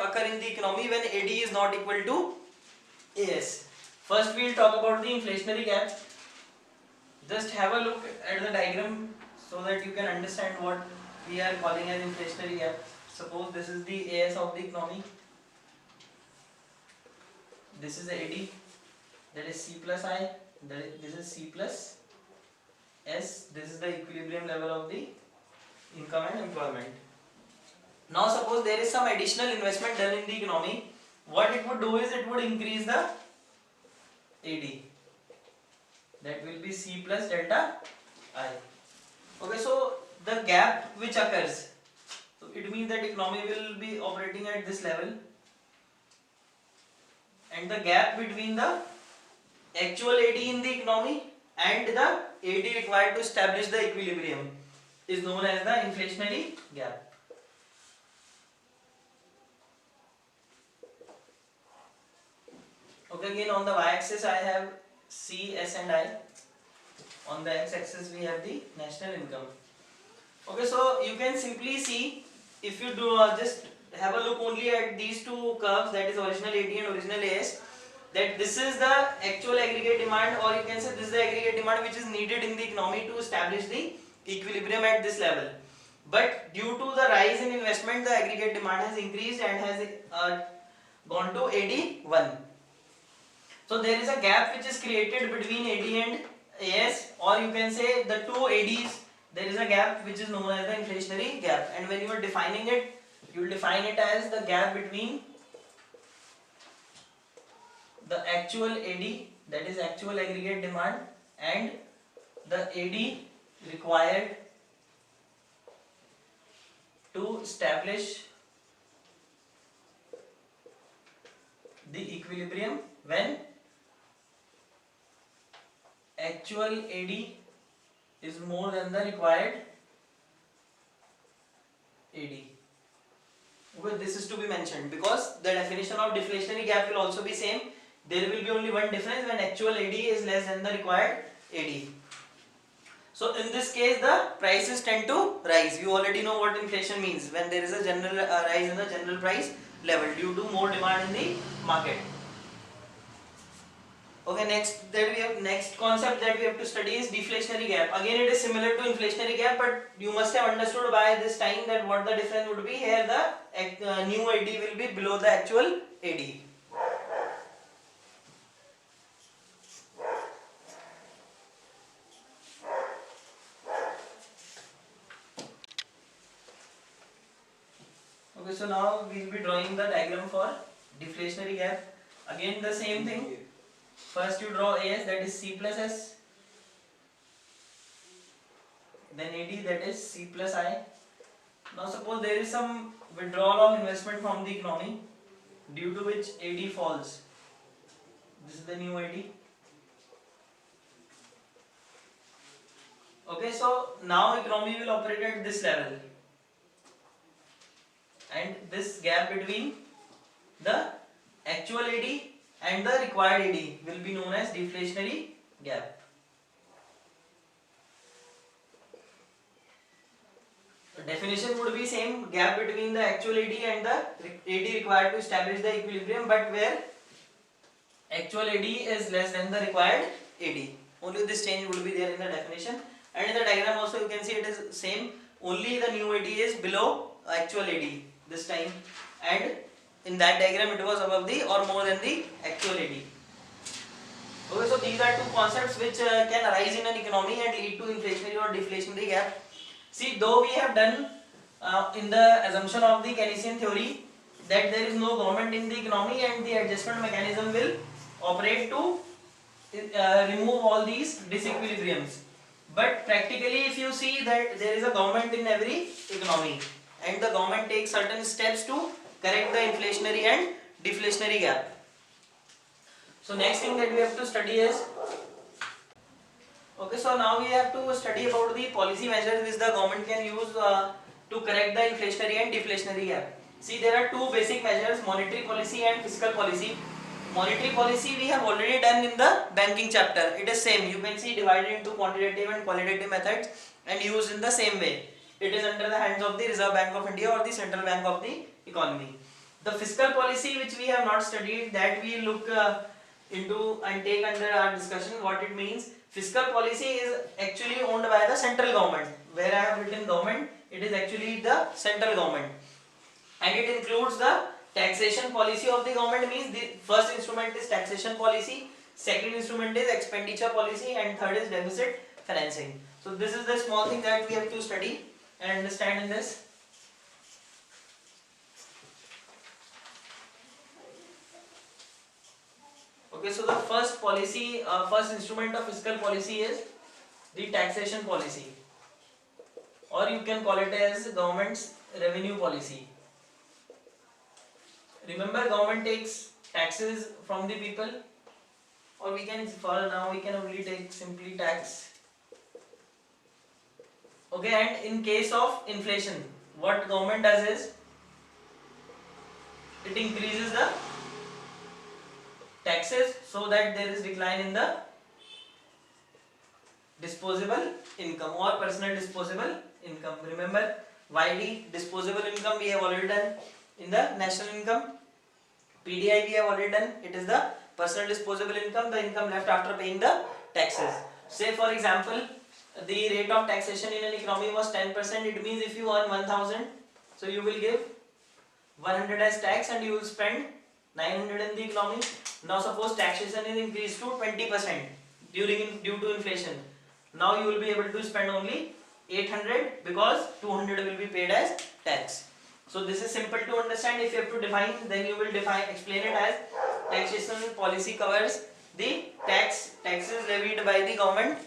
occur in the economy when AD is not equal to AS. First we will talk about the inflationary gap. Just have a look at the diagram so that you can understand what we are calling as inflationary gap. Suppose this is the AS of the economy. This is AD, that is C plus I, this is C plus S, this is the equilibrium level of the income and employment. Now suppose there is some additional investment done in the economy. What it would do is it would increase the AD. That will be C plus delta I. Okay, so the gap which occurs, so it means that economy will be operating at this level, and the gap between the actual AD in the economy and the AD required to establish the equilibrium is known as the inflationary gap. Okay, again on the y-axis I have C, S and I. On the x-axis we have the national income. Okay, so you can simply see, if you do just have a look only at these two curves, that is original AD and original AS, that this is the actual aggregate demand, or you can say this is the aggregate demand which is needed in the economy to establish the equilibrium at this level. But due to the rise in investment, the aggregate demand has increased and has gone to AD1. So there is a gap which is created between AD and AS, or you can say the two ADs, there is a gap which is known as the inflationary gap. And when you are defining it, you will define it as the gap between the actual AD, that is actual aggregate demand, and the AD required to establish the equilibrium when actual AD is more than the required AD. Okay, this is to be mentioned because the definition of deflationary gap will also be same. There will be only one difference when actual AD is less than the required AD. So in this case the prices tend to rise. You already know what inflation means, when there is a general rise in the general price level due to more demand in the market. Okay, next concept that we have to study is deflationary gap. Again it is similar to inflationary gap, but you must have understood by this time that what the difference would be. Here the new AD will be below the actual AD. Okay, so now we will be drawing the diagram for deflationary gap. Again the same thing. First you draw AS, that is C plus S, then AD, that is C plus I. Now suppose there is some withdrawal of investment from the economy due to which AD falls. This is the new AD. Okay, so now economy will operate at this level, and this gap between the actual AD and the required AD will be known as deflationary gap. The definition would be same, gap between the actual AD and the AD required to establish the equilibrium, but where actual AD is less than the required AD. Only this change would be there in the definition, and in the diagram also you can see it is same, only the new AD is below actual AD this time, and in that diagram it was above the or more than the actual AD. Okay, so these are two concepts which can arise in an economy and lead to inflationary or deflationary gap. See, though we have done in the assumption of the Keynesian theory that there is no government in the economy and the adjustment mechanism will operate to remove all these disequilibriums. But practically if you see that there is a government in every economy and the government takes certain steps to correct the inflationary and deflationary gap. So next thing that we have to study is, okay, so now we have to study about the policy measures which the government can use to correct the inflationary and deflationary gap. See, there are two basic measures, monetary policy and fiscal policy. Monetary policy we have already done in the banking chapter. It is same, you can see divided into quantitative and qualitative methods and used in the same way. It is under the hands of the Reserve Bank of India or the Central Bank of the economy. The fiscal policy which we have not studied, that we look into and take under our discussion what it means. Fiscal policy is actually owned by the central government. Where I have written government, it is actually the central government, and it includes the taxation policy of the government. Means the first instrument is taxation policy, second instrument is expenditure policy, and third is deficit financing. So this is the small thing that we have to study and understand in this. Okay, so the first policy, first instrument of fiscal policy is the taxation policy, or you can call it as government's revenue policy. Remember, government takes taxes from the people, or we can, for now we can only take simply tax. Okay, and in case of inflation, what government does is it increases the taxes so that there is decline in the disposable income or personal disposable income. Remember, YD, disposable income, we have already done in the national income. PDI we have already done, it is the personal disposable income, the income left after paying the taxes. Say for example, the rate of taxation in an economy was 10%. It means if you earn 1000, so you will give 100 as tax and you will spend 900 in the economy. Now suppose taxation is increased to 20% due to inflation. Now you will be able to spend only 800 because 200 will be paid as tax. So this is simple to understand. If you have to define, then you will explain it as taxation policy covers the taxes levied by the government.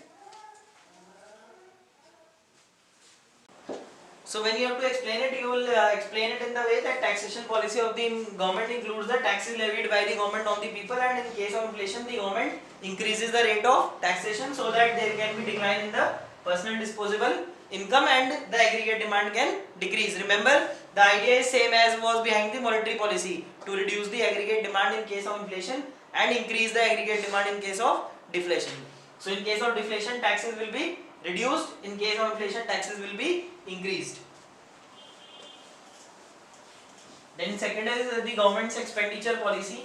So when you have to explain it, you will explain it in the way that taxation policy of the government includes the taxes levied by the government on the people, and in case of inflation, the government increases the rate of taxation so that there can be decline in the personal disposable income and the aggregate demand can decrease. Remember, the idea is same as was behind the monetary policy, to reduce the aggregate demand in case of inflation and increase the aggregate demand in case of deflation. So in case of deflation, taxes will be reduced. In case of inflation, taxes will be increased. Then second is the government's expenditure policy.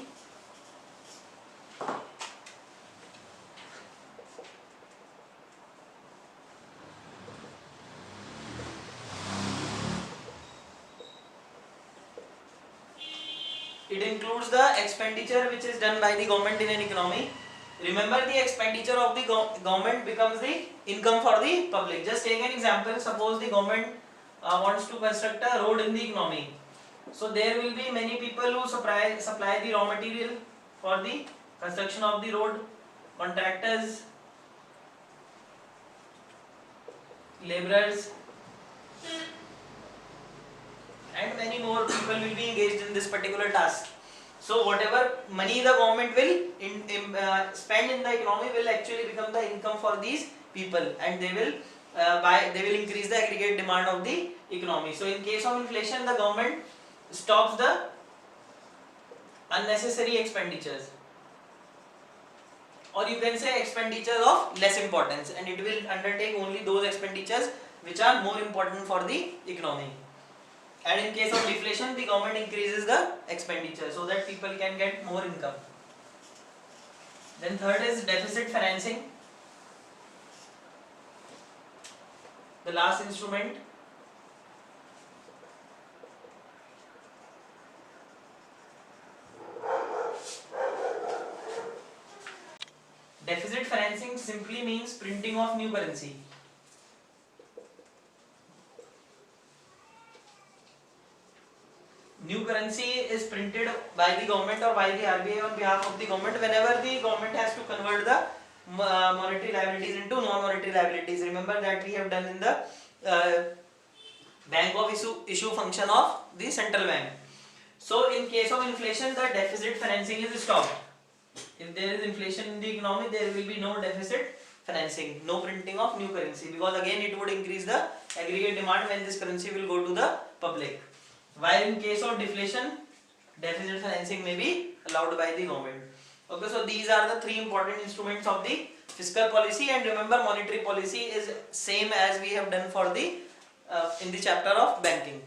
It includes the expenditure which is done by the government in an economy. Remember, the expenditure of the government becomes the income for the public. Just take an example. Suppose the government wants to construct a road in the economy. So there will be many people who supply the raw material for the construction of the road, contractors, laborers, and many more people will be engaged in this particular task. So whatever money the government will spend in the economy will actually become the income for these people, and they will increase the aggregate demand of the economy. So in case of inflation, the government stops the unnecessary expenditures, or you can say expenditures of less importance, and it will undertake only those expenditures which are more important for the economy. And in case of deflation, the government increases the expenditure so that people can get more income. Then third is deficit financing, the last instrument. Deficit financing simply means printing of new currency. New currency is printed by the government or by the RBI on behalf of the government whenever the government has to convert the monetary liabilities into non-monetary liabilities. Remember that we have done in the bank of issue function of the central bank. So in case of inflation, the deficit financing is stopped. If there is inflation in the economy, there will be no deficit financing, no printing of new currency, because again it would increase the aggregate demand when this currency will go to the public. While in case of deflation, deficit financing may be allowed by the government. Okay, so these are the three important instruments of the fiscal policy, and remember, monetary policy is same as we have done for the in the chapter of banking.